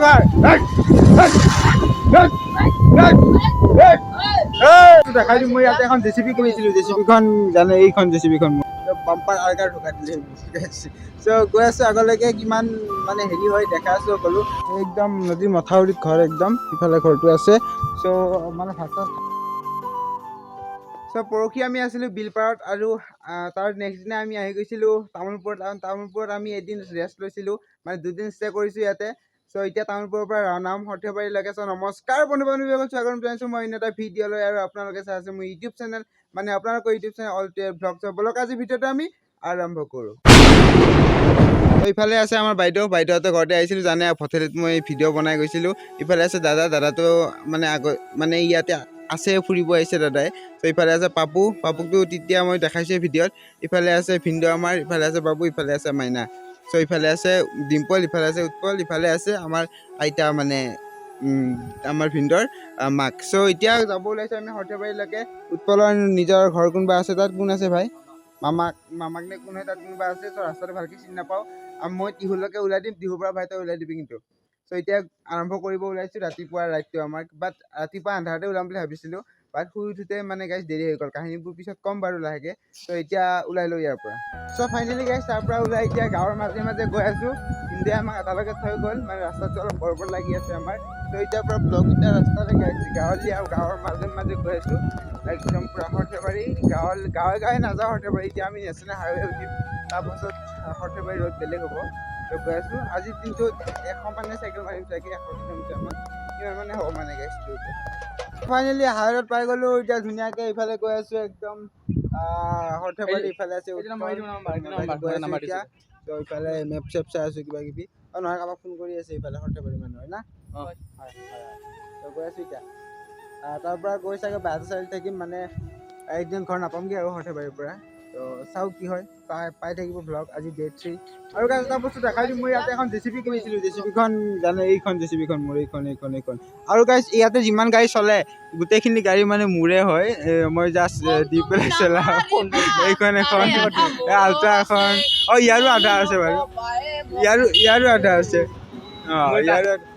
Blogger দেখাই দিম মই ইয়াতে এখন জেচিবি কৰিছিলোঁ জেচিবিখন জানে এইখন জেচিবিখন বাম্পাৰ আৰ্গাৰ ঢুকাই দিলে চ' গৈ আছোঁ আগলৈকে কিমান মানে হেৰি হয় দেখা আছোঁ সকলো একদম নদীৰ মথাউৰিত ঘৰ একদম ইফালে ঘৰটো আছে চ' মানে ভাত চ' পৰহি আমি আছিলোঁ বিলপাৰত আৰু তাৰ নেক্সট দিনা আমি আহি গৈছিলোঁ তামোলপুৰত আমি এদিন ৰেষ্ট লৈছিলোঁ মানে দুদিন ষ্টে কৰিছোঁ ইয়াতে চ' এতিয়া তামোলপুৰৰ পৰা ৰাওনাম সৰ্থেবাৰীলৈকে চ' নমস্কাৰ বন্ধু বান্ধৱীসকল স্বাগতম জনাইছোঁ মই অন্য এটা ভিডিঅ'লৈ আৰু আপোনালোকে চাই আছে মোৰ ইউটিউব চেনেল মানে আপোনালোকৰ ইউটিউব চেনেল অল ব্লগ চ' বলক আজি ভিডিঅ'টো আমি আৰম্ভ কৰোঁ ইফালে আছে আমাৰ বাইদেউহঁতে ঘৰতে আহিছিলোঁ জানে ভঠেলিত মই ভিডিঅ' বনাই গৈছিলোঁ ইফালে আছে দাদাটো মানে ইয়াতে আছে ফুৰিব আহিছে দাদাই চ' ইফালে আছে পাপুকটো তেতিয়া মই দেখাইছোঁ ভিডিঅ'ত ইফালে আছে ভিন্দু আমাৰ ইফালে আছে বাবু ইফালে আছে মাইনা চ' ইফালে আছে ডিম্পল ইফালে আছে উৎপল ইফালে আছে আমাৰ আইতা মানে আমাৰ ভিন্দৰ মাক চ' এতিয়া যাব ওলাইছোঁ আমি সৰ্থেবাৰীলৈকে উৎপলৰ নিজৰ ঘৰ কোনোবা আছে তাত কোন আছে ভাই মামাক নে কোন হয় তাত কোনোবা আছে চ' ৰাস্তাটো ভালকৈ চিনি নাপাওঁ আৰু মই টিহুলৈকে ওলাই দিম টিহুৰ পৰা ভাই তই ওলাই দিবি কিন্তু চ' এতিয়া আৰম্ভ কৰিব ওলাইছোঁ ৰাতিপুৱা ৰাইডটো আমাৰ বাট ৰাতিপুৱা আন্ধাৰতে ওলাম বুলি ভাবিছিলোঁ বাট শুই উঠোতে মানে গাইজ দেৰি হৈ গ'ল কাহিনীবোৰ পিছত ক'ম বাৰু লাহেকৈ চ' এতিয়া ওলাই লওঁ ইয়াৰ পৰা চ' ফাইনেলি গাইজ তাৰ পৰা ওলাই এতিয়া গাঁৱৰ মাজে মাজে গৈ আছোঁ ইণ্ডিয়া আমাক এটালৈকে থৈ গ'ল মানে ৰাস্তাটো অলপ গড়বড় লাগি আছে আমাৰ চ' এতিয়াৰ পৰা ব্লগ এতিয়া ৰাস্তাতে গাঁৱলীয়া গাঁৱৰ মাজে মাজে গৈ আছোঁ একদম পূৰা সৰ্থেবাৰী গাঁৱে নাযাওঁ সৰ্থেবাৰী এতিয়া আমি নেশ্যনেল হাইৱে উঠিম তাৰপাছত সৰ্থেবাৰী ৰোড বেলেগ হ'ব ত' গৈ আছোঁ আজিৰ দিনটোত 100 মানে চাইকেল মাৰিম চাগে 100 কিলোমিটাৰমান কিমান মানে হ'ব মানে গাইজটো ফাইনেলি হাইৱেত পাই গ'লোঁ এতিয়া ধুনীয়াকৈ ইফালে গৈ আছোঁ একদম সৰ্থেবাৰী ইফালে আছে এতিয়া ত' ইফালে মেপ চেপ চাই আছোঁ কিবা কিবি নহয় কাৰোবাক ফোন কৰি আছে ইফালে সৰ্থেবাৰী মানুহ হয় না হয় ত' গৈ আছোঁ এতিয়া তাৰ পৰা গৈ চাগে বাহিৰ চাইড থাকিম মানে একদিন ঘৰ নাপামগৈ আৰু সৰ্থেবাৰীৰ পৰা ত' চাওঁ কি হয় পাই থাকিব ব্লগ আজি ডে 3 আৰু এটা বস্তু দেখাই দিম মই ইয়াতে এখন জেচিবি কৰিছিলোঁ জেচিবিখন জানে এইখন জেচিবিখন মোৰ এইখন আৰু গাইজ ইয়াতে যিমান গাড়ী চলে গোটেইখিনি গাড়ী মানে মোৰে হয় মই জাষ্ট দি পেলাই চলাওঁ এইখন এখন আল্ট্ৰা এখন ইয়াৰো আধা আছে বাৰু ইয়াৰো আধা আছে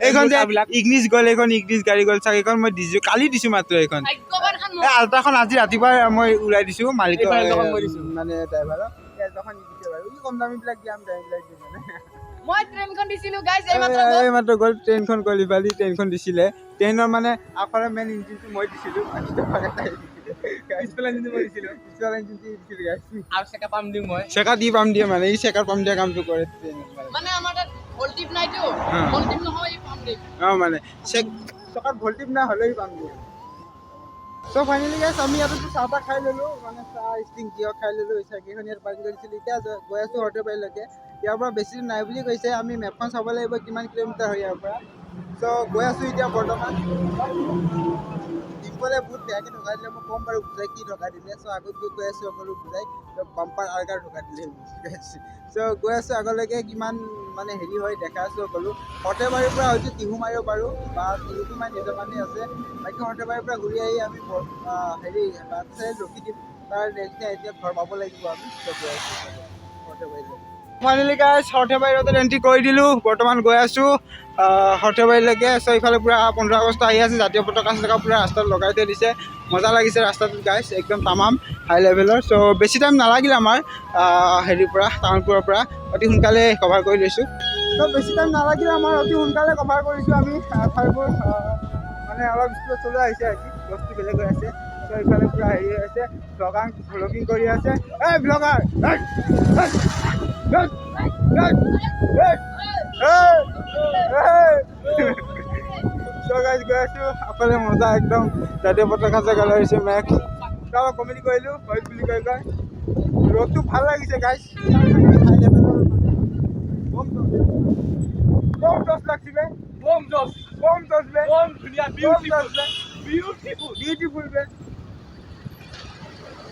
এইখন যে ইগনিছ গ'ল এইখন ইগনিছ গাড়ী গ'ল চাগে এইখন মই দিছোঁ কালি দিছোঁ মাত্ৰ এইখন আল্ট্ৰাখন আজি ৰাতিপুৱা মই ওলাই দিছোঁ মালিকৰ মানে ড্ৰাইভাৰক এখন দিছে বাৰু কম দামীবিলাক দিয়াম দামীবিলাক দিম মানে মই ট্ৰেইনখন দিছিলোঁ গাইজ এইমাত্ৰ গ'ল ট্ৰেইনখন গ'ল ইফালি ট্ৰেইনখন দিছিলে ট্ৰেইনৰ মানে আগফালে মেইন ইঞ্জিনটো মই দিছিলোঁ চেকা দি পাম দিয়ে মানে এই চেকাৰ পাম দিয়া কামটো কৰে মানে আমাৰ তাত ভল্টিভ নাইতো ভল্টিভ নহয় পাম দিয়ে মানে চকাত ভল্টিভ নাই হ'লেই পাম দিয়ে চ' ফাইনেলি গাইজ আমি ইয়াতে চাহ তাহ খাই ল'লোঁ মানে চাহ ষ্টিং কিয় খাই ল'লোঁ চাইকেলখন ইয়াত পাৰ্কিং কৰিছিলোঁ এতিয়া গৈ আছোঁ সৰ্থেবাৰীলৈকে ইয়াৰ পৰা বেছি নাই বুলি কৈছে আমি মেপখন চাব লাগিব কিমান কিলোমিটাৰ হয় ইয়াৰ পৰা চ' গৈ আছোঁ এতিয়া বৰ্তমান ডিম্পলে বহুত বেয়াকৈ ঢকাই দিলে মই ক'ম বাৰু বুজাই কি ঢকাই দিলে চ' আগত গৈ আছোঁ সকলো বুজাই বাম্পাৰ আৰ্গাৰ ঢকাই দিলে চ' গৈ আছোঁ আগলৈকে কিমান মানে হেৰি হয় দেখা আছোঁ সকলো সৰ্থেবাৰীৰ পৰা হয়তো টিহু মাৰিব পাৰোঁ বা টিহুটো মাৰি নিজৰ মানুহ আছে বাকী সৰ্থেবাৰীৰ পৰা ঘূৰি আহি আমি হেৰি বাট চাই ৰখি দিম তাৰ নেক্সট ডে এতিয়া ঘৰ পাব লাগিব আমি গৈ আছোঁ সৰ্থেবাৰীলৈ ফাইনেলি গাইজ সৰ্থেবাৰী ৰোডত এণ্ট্ৰি কৰি দিলোঁ বৰ্তমান গৈ আছোঁ সৰ্থেবাৰীলৈকে চ' ইফালে পূৰা 15 আগষ্ট আহি আছে জাতীয় পতাকা চতাকা পূৰা ৰাস্তাত লগাই থৈ দিছে মজা লাগিছে ৰাস্তাটোত গাইজ একদম তামাম হাই লেভেলৰ চ' বেছি টাইম নালাগিল আমাৰ হেৰিৰ পৰা টাউনপুৰৰ পৰা অতি সোনকালে কভাৰ কৰি লৈছোঁ চ' বেছি টাইম নালাগিল আমাৰ অতি সোনকালে কভাৰ কৰিছোঁ আমি ঠাইবোৰ মানে অলপ স্পীডত চলোৱা হৈছে আজি বস্তু বেলেগ হৈ আছে চ' ইফালে পূৰা হেৰি হৈ আছে ভ্লগিং কৰি আছে এই ব্লগাৰ গৈ আছোঁ সকলোৱে মজা একদম জাতীয় পতাকা জেগা লৈছে মেঘ অলপ কমেডি কৰিলোঁ হয় বুলি কয় ৰ'দটো ভাল লাগিছে গাইজ বম জছ লাগছিলে বিউটিফুল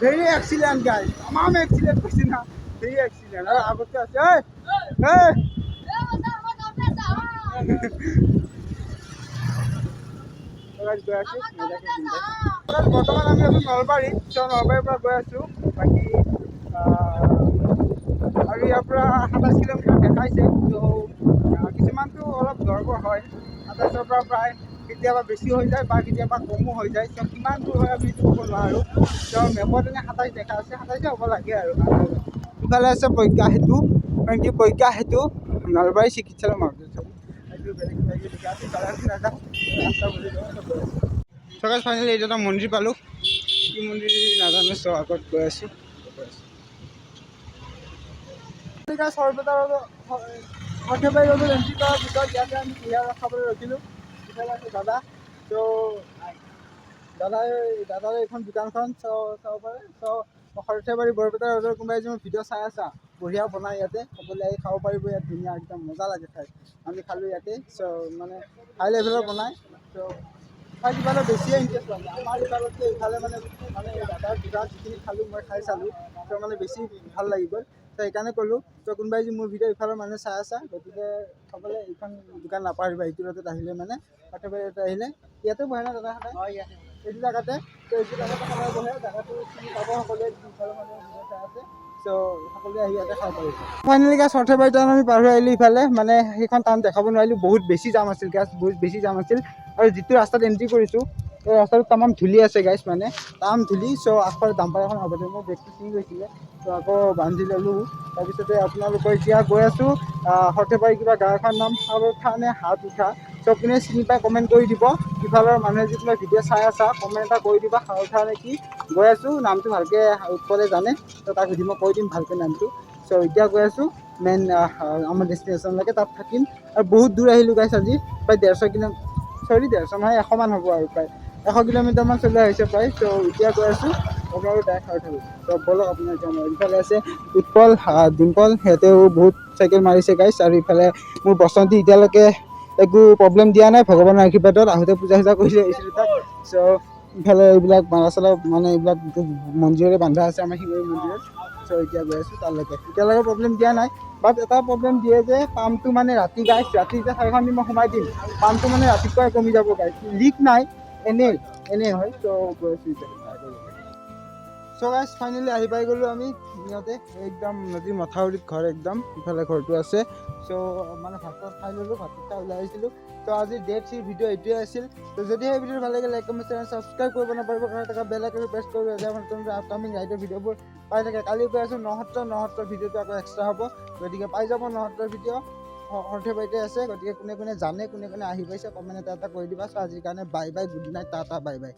ভেৰি এক্সিলেণ্ট গাইজ তামাম এক্সিলেণ্ট কৈছে না ভেৰি এক্সিলেণ্ট আৰু আগতে আছে বৰ্তমান আমি আছোঁ নলবাৰীত চ' নলবাৰীৰ পৰা গৈ আছোঁ বাকী আৰু ইয়াৰ পৰা 27 কিলোমিটাৰ দেখাইছে। ত' কিছুমানটো অলপ গড়বড় হয়, 27ৰ পৰা প্ৰায় কেতিয়াবা বেছি হৈ যায় বা কেতিয়াবা কমো হৈ যায়। ত' কিমান দূৰ হয় আমি ক'ব নোৱাৰোঁ। ত' মেপত এনে 27 দেখা আছে, 27 হ'ব লাগে আৰু। ইফালে আছে প্ৰজ্ঞা সেতু, কাৰণ কি প্ৰজ্ঞা সেতু নলবাৰী চিকিৎসালয় মাজত ফাইনেলি এইটো এটা মন্দিৰ পালোঁ। কি মন্দিৰ নাজানো, চ' আগত গৈ আছোঁ। সৰ্থেবাৰী ৰোডত এণ্ট্ৰি কৰাৰ পিছত ইয়াতে আমি কুঁহিয়াৰ ৰস খাবলৈ ৰখিলোঁ। ইফালে আছে দাদা। ত' দাদাৰ এইখন দোকানখন চাব পাৰে। চ' সৰ্থেবাৰী বৰপেটা ৰোডৰ কোনোবাই যদি ভিডিঅ' চাই আছা, বঢ়িয়া বনাই ইয়াতে, সকলোৱে আহি খাব পাৰিব। ইয়াত ধুনীয়া একদম মজা লাগে খাই। আমি খালোঁ ইয়াতে। চ' মানে হাই লেভেলৰ বনাই। চ' খাই কিবা বেছিয়ে ইণ্টাৰেষ্ট লাগে আমাৰ ইফালতকৈ। ইফালে মানে দাদাৰ দোকান যিখিনি খালোঁ, মই খাই চালোঁ। ত' মানে বেছি ভাল লাগি গ'ল। ত' সেইকাৰণে ক'লোঁ, ত' কোনোবাই যদি মোৰ ভিডিঅ' ইফালৰ মানুহে চাই আছা, গতিকে খাবলৈ এইখন দোকান নাপাহৰিবা। এইটো ৰোডত আহিলে মানে সৰ্থেবাৰী ৰোডত আহিলে ইয়াতে বহে না দাদা সদায়? এইটো জেগাতে। ত' এইটো জেগাতে সদায় বহে। জেগাটো চিনি পাব সকলোৱে, ইফালৰ মানুহে ভিডিঅ' চাই আছে। চ' সকলোৱে আহি ইয়াতে খাব পাৰিব। ফাইনেলি গাইছ সৰ্থেবাৰী টাউন আমি পাৰ হৈ আহিলোঁ ইফালে। মানে সেইখন টাউন দেখাব নোৱাৰিলোঁ, বহুত বেছি জাম আছিল গাইছ, বহুত বেছি জাম আছিল। আৰু যিটো ৰাস্তাত এণ্ট্ৰি কৰিছোঁ, এই ৰাস্তাটোত তামাম ধূলি আছে গাইছ, মানে তামাম ধূলি। চ' আগফালে ডাম্পাৰ এখন হ'ব, মোৰ বেগটো ছিঙি গৈছিলে। ত' আকৌ বান্ধি ল'লোঁ। তাৰপিছতে আপোনালোকৰ এতিয়া গৈ আছোঁ সৰ্থেবাৰী কিবা গাঁওখনৰ নাম শালউঠা নে হাত উঠা। চ' কোনে চিনি পাই কমেণ্ট কৰি দিব। ইফালৰ মানুহে যদি তোমাৰ ভিডিঅ' চাই আছা, কমেণ্ট এটা কৰি দিবা শালউঠা নে কি। গৈ আছোঁ, নামটো ভালকৈ উৎপলে জানে। ত' তাক সুধি মই কৈ দিম ভালকৈ নামটো। চ' এতিয়া গৈ আছোঁ মেইন আমাৰ ডেষ্টিনেশ্যনলৈকে, তাত থাকিম। আৰু বহুত দূৰ আহিলোঁ গাইছ আজি, প্ৰায় 150 নহয় 100 মান হ'ব আৰু প্ৰায় 100 কিলোমিটাৰমান চলি আহিছে প্ৰায়। ত' এতিয়া গৈ আছোঁ আপোনালোকে ডাইৰেক্ট খাই থাকোঁ। ত' ব'লক আপোনাৰ এতিয়া মই ইফালে আছে উৎপল, ডিম্পল, সিহঁতেও বহুত চাইকেল মাৰিছে গাইছ। আৰু ইফালে মোৰ বসন্তী এতিয়ালৈকে একো প্ৰব্লেম দিয়া নাই, ভগৱানৰ আশীৰ্বাদত। আহোঁতে পূজা চূজা কৰি লৈ আহিছিলোঁ তাক। চ' ইফালে এইবিলাক মালা চালা মানে এইবিলাক মন্দিৰৰে বান্ধা আছে, আমাৰ শিৱৰী মন্দিৰত। চ' এতিয়া গৈ আছোঁ তালৈকে। এতিয়ালৈকে প্ৰব্লেম দিয়া নাই, বাট এটা প্ৰব্লেম দিয়ে যে পাম্পটো মানে ৰাতি গাইছ, ৰাতি যেতিয়া 4খন দিন মই সোমাই দিম, পাম্পটো মানে ৰাতিপুৱাই কমি যাব গাইছ। লিক নাই, এনেই হয়। চ' গৈ আছোঁ এতিয়া। চ' গাইছ ফাইনেলি আহি পাই গ'লোঁ আমি ধুনীয়াতে, একদম নদীৰ মথাউৰিত ঘৰ একদম। ইফালে ঘৰটো আছে। চ' মানে ভাত চাত খাই ল'লোঁ, ভাত খাই ওলাই আহিছিলোঁ। ত' আজি ডে 3 ভিডিঅ' এইটোৱে আছিল। ত' যদি এই ভিডিঅ'টো ভাল লাগে লাইক কমেণ্ট চেনেল ছাবস্ক্ৰাইব কৰিব নাপাহৰিব, কাৰণ থকা বেল আইকনটো প্ৰেছ কৰিব, যাতে নতুন আপকামিং ৰাইডৰ ভিডিঅ'বোৰ পাই থাকে। কালি গৈ আছোঁ নহত্ৰৰ ভিডিঅ'টো আকৌ এক্সট্ৰা হ'ব, গতিকে পাই যাব নহত্ৰৰ ভিডিঅ'। সৰ্থেবাৰীতে আছে, গতিকে কোনে কোনে জানে, কোনে কোনে আহি পাইছে, কমেণ্ট এটা কৰি দিবা। চ' আজিৰ কাৰণে bye bye, good night, tata bye bye.